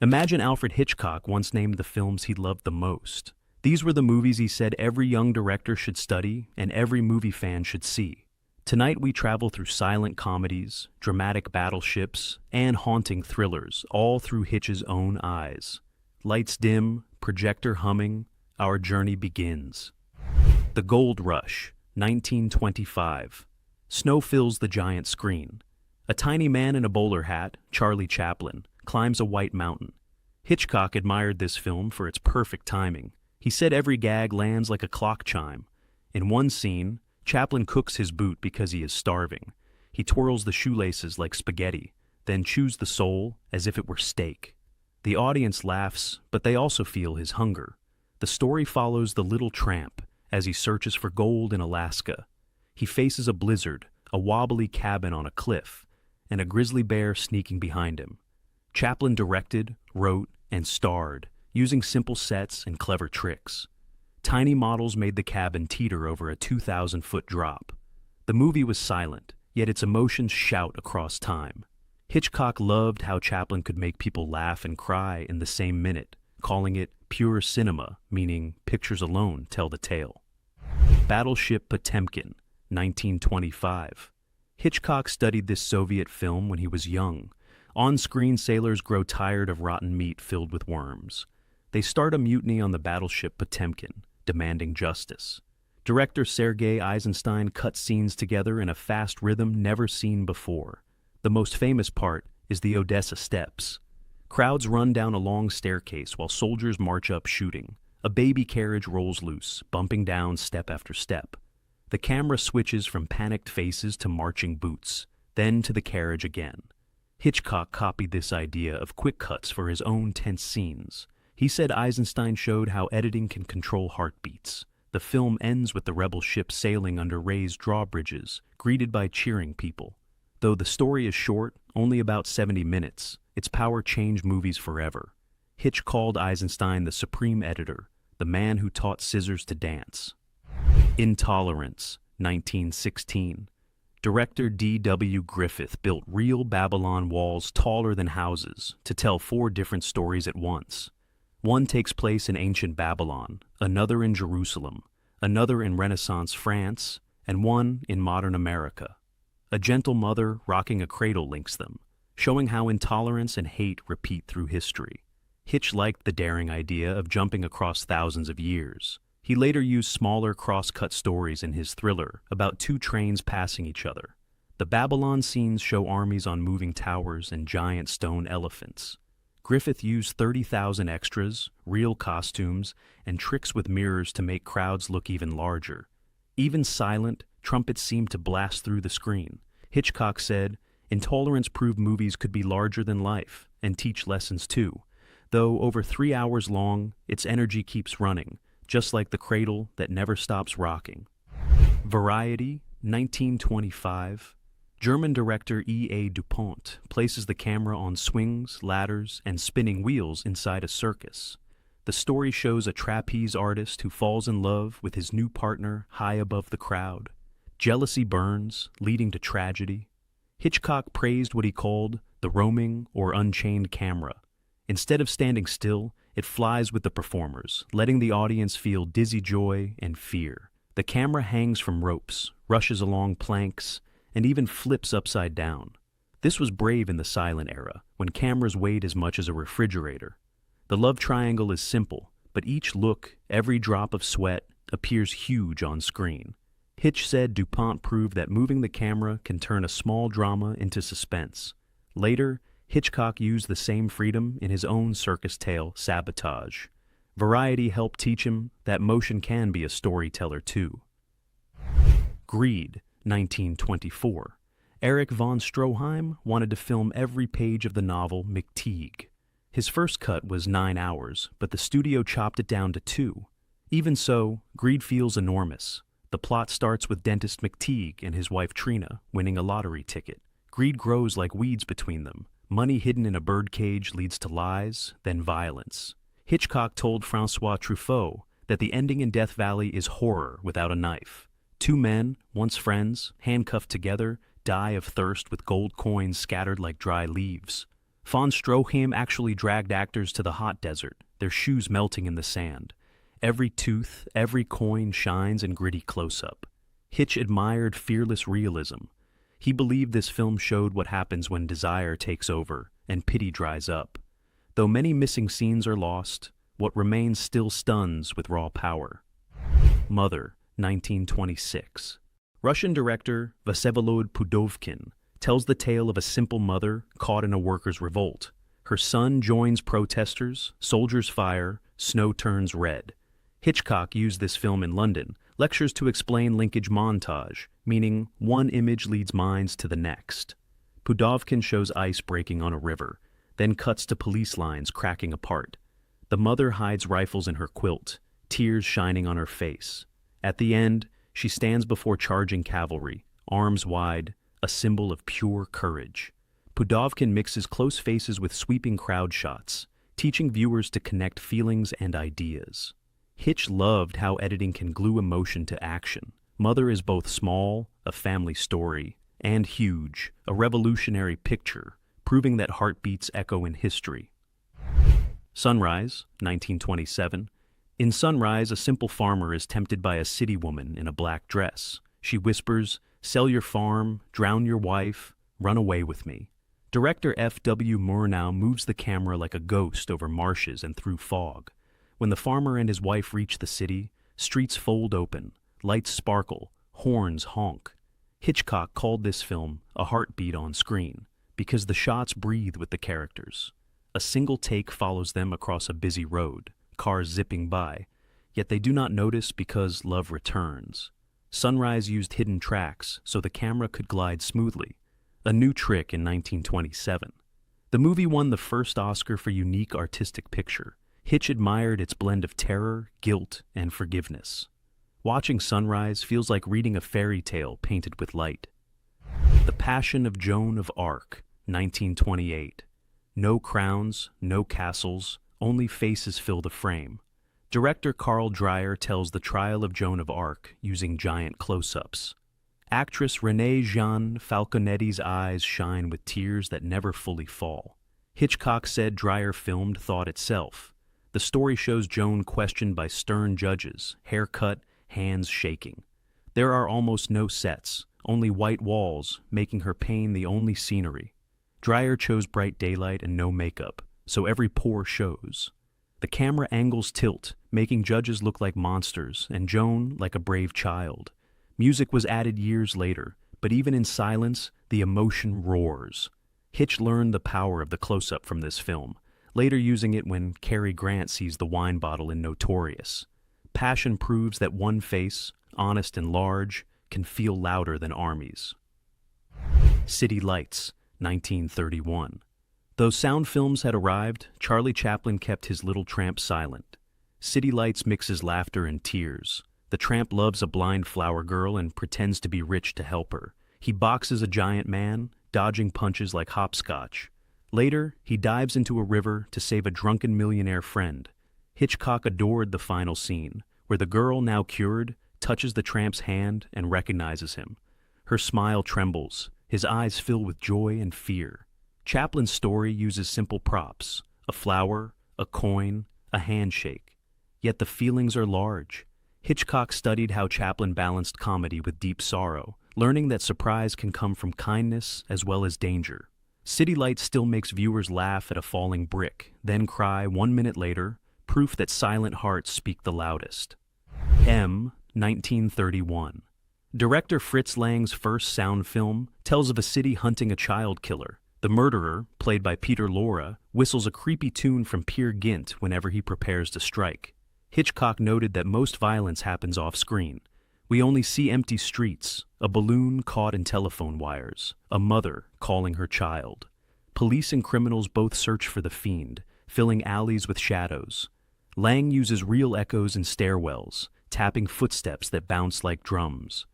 Imagine Alfred Hitchcock once named the films he loved the most. These were the movies he said every young director should study and every movie fan should see. Tonight we travel through silent comedies, dramatic battleships, and haunting thrillers, all through Hitch's own eyes. Lights dim, projector humming, our journey begins. The Gold Rush, 1925. Snow fills the giant screen. A tiny man in a bowler hat, Charlie Chaplin, climbs a white mountain. Hitchcock admired this film for its perfect timing. He said every gag lands like a clock chime. In one scene, Chaplin cooks his boot because he is starving. He twirls the shoelaces like spaghetti, then chews the sole as if it were steak. The audience laughs, but they also feel his hunger. The story follows the little tramp as he searches for gold in Alaska. He faces a blizzard, a wobbly cabin on a cliff, and a grizzly bear sneaking behind him. Chaplin directed, wrote, and starred, using simple sets and clever tricks. Tiny models made the cabin teeter over a 2,000-foot drop. The movie was silent, yet its emotions shout across time. Hitchcock loved how Chaplin could make people laugh and cry in the same minute, calling it pure cinema, meaning pictures alone tell the tale. Battleship Potemkin, 1925. Hitchcock studied this Soviet film when he was young. On-screen sailors grow tired of rotten meat filled with worms. They start a mutiny on the battleship Potemkin, demanding justice. Director Sergei Eisenstein cut scenes together in a fast rhythm never seen before. The most famous part is the Odessa Steps. Crowds run down a long staircase while soldiers march up shooting. A baby carriage rolls loose, bumping down step after step. The camera switches from panicked faces to marching boots, then to the carriage again. Hitchcock copied this idea of quick cuts for his own tense scenes. He said Eisenstein showed how editing can control heartbeats. The film ends with the rebel ship sailing under raised drawbridges, greeted by cheering people. Though the story is short, only about 70 minutes, its power changed movies forever. Hitch called Eisenstein the supreme editor, the man who taught scissors to dance. Intolerance, 1916. Director D.W. Griffith built real Babylon walls taller than houses to tell 4 different stories at once. One takes place in ancient Babylon, another in Jerusalem, another in Renaissance France, and one in modern America. A gentle mother rocking a cradle links them, showing how intolerance and hate repeat through history. Hitch liked the daring idea of jumping across thousands of years. He later used smaller cross-cut stories in his thriller about 2 trains passing each other. The Babylon scenes show armies on moving towers and giant stone elephants. Griffith used 30,000 extras, real costumes, and tricks with mirrors to make crowds look even larger. Even silent, trumpets seemed to blast through the screen. Hitchcock said, "Intolerance proved movies could be larger than life and teach lessons too. Though over 3 hours long, its energy keeps running, just like the cradle that never stops rocking." Variety, 1925. German director E.A. Dupont places the camera on swings, ladders, and spinning wheels inside a circus. The story shows a trapeze artist who falls in love with his new partner high above the crowd. Jealousy burns, leading to tragedy. Hitchcock praised what he called the roaming or unchained camera. Instead of standing still, it flies with the performers, letting the audience feel dizzy joy and fear. The camera hangs from ropes, rushes along planks, and even flips upside down. This was brave in the silent era, when cameras weighed as much as a refrigerator. The love triangle is simple, but each look, every drop of sweat, appears huge on screen. Hitch said Dupont proved that moving the camera can turn a small drama into suspense. Later, Hitchcock used the same freedom in his own circus tale, Sabotage. Variety helped teach him that motion can be a storyteller too. Greed, 1924. Erich von Stroheim wanted to film every page of the novel McTeague. His first cut was 9 hours, but the studio chopped it down to 2. Even so, Greed feels enormous. The plot starts with dentist McTeague and his wife Trina winning a lottery ticket. Greed grows like weeds between them. Money hidden in a birdcage leads to lies, then violence. Hitchcock told François Truffaut that the ending in Death Valley is horror without a knife. 2 men, once friends, handcuffed together, die of thirst with gold coins scattered like dry leaves. Von Stroheim actually dragged actors to the hot desert, their shoes melting in the sand. Every tooth, every coin shines in gritty close-up. Hitch admired fearless realism. He believed this film showed what happens when desire takes over and pity dries up. Though many missing scenes are lost, what remains still stuns with raw power. Mother, 1926. Russian director Vsevolod Pudovkin tells the tale of a simple mother caught in a workers' revolt. Her son joins protesters, soldiers fire, snow turns red. Hitchcock used this film in London, lectures to explain linkage montage, meaning one image leads minds to the next. Pudovkin shows ice breaking on a river, then cuts to police lines cracking apart. The mother hides rifles in her quilt, tears shining on her face. At the end, she stands before charging cavalry, arms wide, a symbol of pure courage. Pudovkin mixes close faces with sweeping crowd shots, teaching viewers to connect feelings and ideas. Hitch loved how editing can glue emotion to action. Mother is both small, a family story, and huge, a revolutionary picture, proving that heartbeats echo in history. Sunrise, 1927. In Sunrise, a simple farmer is tempted by a city woman in a black dress. She whispers, "Sell your farm, drown your wife, run away with me." Director F.W. Murnau moves the camera like a ghost over marshes and through fog. When the farmer and his wife reach the city, streets fold open, lights sparkle, horns honk. Hitchcock called this film a heartbeat on screen because the shots breathe with the characters. A single take follows them across a busy road, cars zipping by, yet they do not notice because love returns. Sunrise used hidden tracks so the camera could glide smoothly, a new trick in 1927. The movie won the first Oscar for Unique Artistic Picture. Hitch admired its blend of terror, guilt, and forgiveness. Watching Sunrise feels like reading a fairy tale painted with light. The Passion of Joan of Arc, 1928. No crowns, no castles, only faces fill the frame. Director Carl Dreyer tells the trial of Joan of Arc using giant close-ups. Actress Renée Jean Falconetti's eyes shine with tears that never fully fall. Hitchcock said Dreyer filmed thought itself. The story shows Joan questioned by stern judges, hair cut, hands shaking. There are almost no sets, only white walls, making her pain the only scenery. Dreyer chose bright daylight and no makeup, so every pore shows. The camera angles tilt, making judges look like monsters and Joan like a brave child. Music was added years later, but even in silence, the emotion roars. Hitch learned the power of the close-up from this film, later using it when Cary Grant sees the wine bottle in Notorious. Passion proves that one face, honest and large, can feel louder than armies. City Lights, 1931. Though sound films had arrived, Charlie Chaplin kept his little tramp silent. City Lights mixes laughter and tears. The tramp loves a blind flower girl and pretends to be rich to help her. He boxes a giant man, dodging punches like hopscotch. Later, he dives into a river to save a drunken millionaire friend. Hitchcock adored the final scene, where the girl, now cured, touches the tramp's hand and recognizes him. Her smile trembles, his eyes fill with joy and fear. Chaplin's story uses simple props, a flower, a coin, a handshake. Yet the feelings are large. Hitchcock studied how Chaplin balanced comedy with deep sorrow, learning that surprise can come from kindness as well as danger. City Lights still makes viewers laugh at a falling brick, then cry 1 minute later, proof that silent hearts speak the loudest. M, 1931. Director Fritz Lang's first sound film tells of a city hunting a child killer. The murderer, played by Peter Lorre, whistles a creepy tune from Peer Gynt whenever he prepares to strike. Hitchcock noted that most violence happens off-screen. We only see empty streets, a balloon caught in telephone wires, a mother calling her child. Police and criminals both search for the fiend, filling alleys with shadows. Lang uses real echoes in stairwells, tapping footsteps that bounce like drums.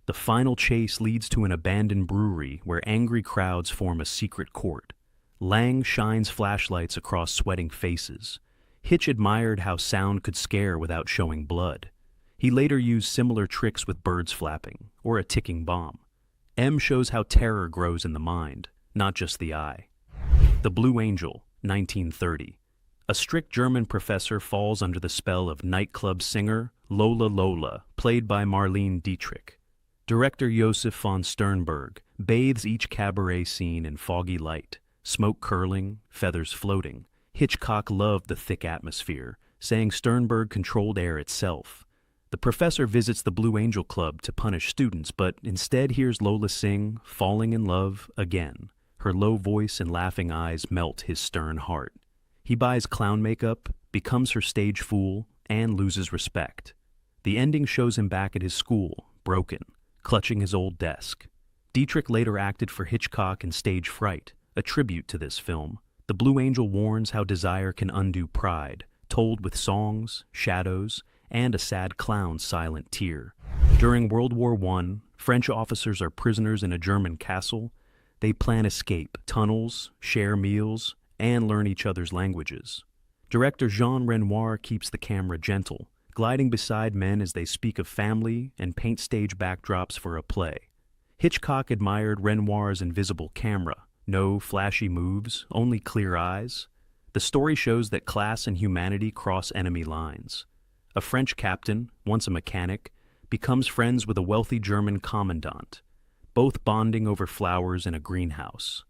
The final chase leads to an abandoned brewery where angry crowds form a secret court. Lang shines flashlights across sweating faces. Hitch admired how sound could scare without showing blood. He later used similar tricks with birds flapping, or a ticking bomb. M shows how terror grows in the mind, not just the eye. The Blue Angel, 1930. A strict German professor falls under the spell of nightclub singer Lola Lola, played by Marlene Dietrich. Director Josef von Sternberg bathes each cabaret scene in foggy light, smoke curling, feathers floating. Hitchcock loved the thick atmosphere, saying Sternberg controlled air itself. The professor visits the Blue Angel Club to punish students, but instead hears Lola sing Falling in Love again. Her low voice and laughing eyes melt his stern heart. He buys clown makeup, becomes her stage fool, and loses respect. The ending shows him back at his school, broken, clutching his old desk. Dietrich later acted for Hitchcock in Stage Fright, a tribute to this film. The Blue Angel warns how desire can undo pride, told with songs, shadows, and a sad clown's silent tear. During World War I, French officers are prisoners in a German castle. They plan escape, tunnels, share meals, and learn each other's languages. Director Jean Renoir keeps the camera gentle, gliding beside men as they speak of family and paint stage backdrops for a play. Hitchcock admired Renoir's invisible camera. No flashy moves, only clear eyes. The story shows that class and humanity cross enemy lines. A French captain, once a mechanic, becomes friends with a wealthy German commandant, both bonding over flowers in a greenhouse.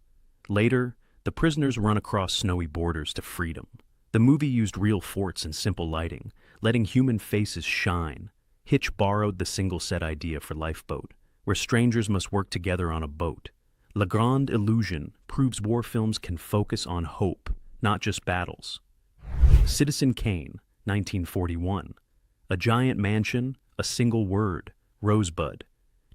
Later, the prisoners run across snowy borders to freedom. The movie used real forts and simple lighting, letting human faces shine. Hitch borrowed the single-set idea for Lifeboat, where strangers must work together on a boat. La Grande Illusion proves war films can focus on hope, not just battles. Citizen Kane, 1941. A giant mansion, a single word, Rosebud.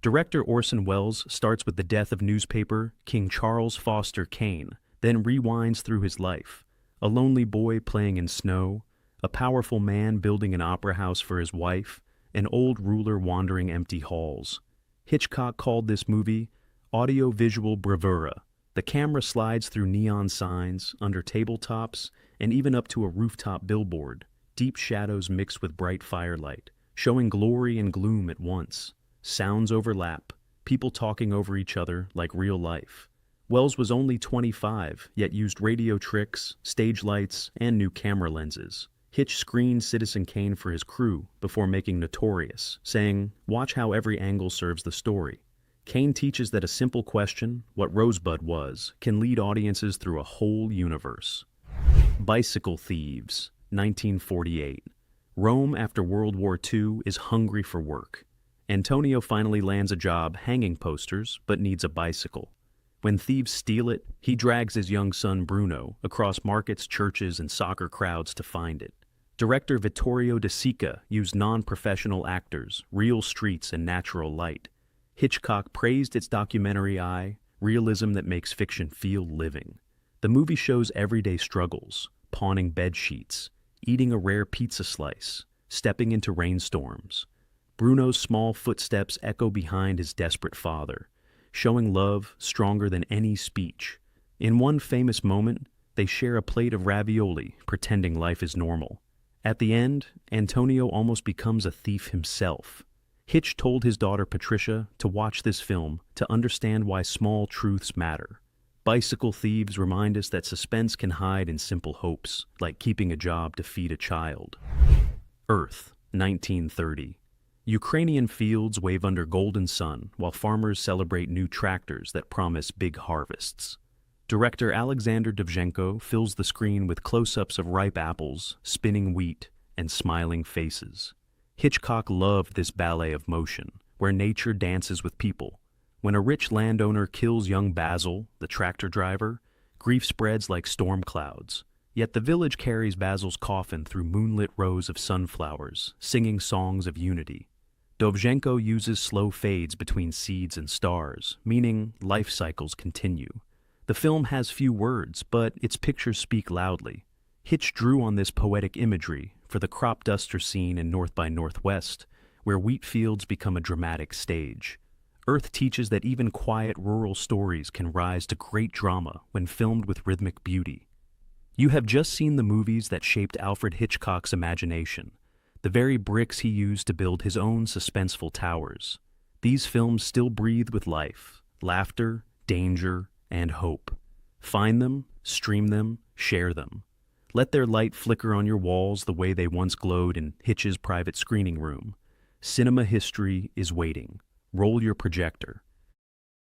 Director Orson Welles starts with the death of newspaper King Charles Foster Kane, then rewinds through his life. A lonely boy playing in snow, a powerful man building an opera house for his wife, an old ruler wandering empty halls. Hitchcock called this movie audio-visual bravura. The camera slides through neon signs, under tabletops, and even up to a rooftop billboard. Deep shadows mix with bright firelight, showing glory and gloom at once. Sounds overlap, people talking over each other like real life. Welles was only 25, yet used radio tricks, stage lights, and new camera lenses. Hitch screened Citizen Kane for his crew before making Notorious, saying, "Watch how every angle serves the story." Kane teaches that a simple question, what Rosebud was, can lead audiences through a whole universe. Bicycle Thieves, 1948. Rome after World War II is hungry for work. Antonio finally lands a job hanging posters, but needs a bicycle. When thieves steal it, he drags his young son Bruno across markets, churches, and soccer crowds to find it. Director Vittorio De Sica used non-professional actors, real streets, and natural light. Hitchcock praised its documentary eye, realism that makes fiction feel living. The movie shows everyday struggles, pawning bed sheets, eating a rare pizza slice, stepping into rainstorms. Bruno's small footsteps echo behind his desperate father, showing love stronger than any speech. In one famous moment, they share a plate of ravioli, pretending life is normal. At the end, Antonio almost becomes a thief himself. Hitch told his daughter Patricia to watch this film to understand why small truths matter. Bicycle Thieves remind us that suspense can hide in simple hopes, like keeping a job to feed a child. Earth, 1930. Ukrainian fields wave under golden sun while farmers celebrate new tractors that promise big harvests. Director Alexander Dovzhenko fills the screen with close-ups of ripe apples, spinning wheat, and smiling faces. Hitchcock loved this ballet of motion, where nature dances with people. When a rich landowner kills young Basil, the tractor driver, grief spreads like storm clouds. Yet the village carries Basil's coffin through moonlit rows of sunflowers, singing songs of unity. Dovzhenko uses slow fades between seeds and stars, meaning life cycles continue. The film has few words, but its pictures speak loudly. Hitch drew on this poetic imagery for the crop duster scene in North by Northwest, where wheat fields become a dramatic stage. Earth teaches that even quiet rural stories can rise to great drama when filmed with rhythmic beauty. You have just seen the movies that shaped Alfred Hitchcock's imagination, the very bricks he used to build his own suspenseful towers. These films still breathe with life, laughter, danger, and hope. Find them, stream them, share them. Let their light flicker on your walls the way they once glowed in Hitch's private screening room. Cinema history is waiting. Roll your projector.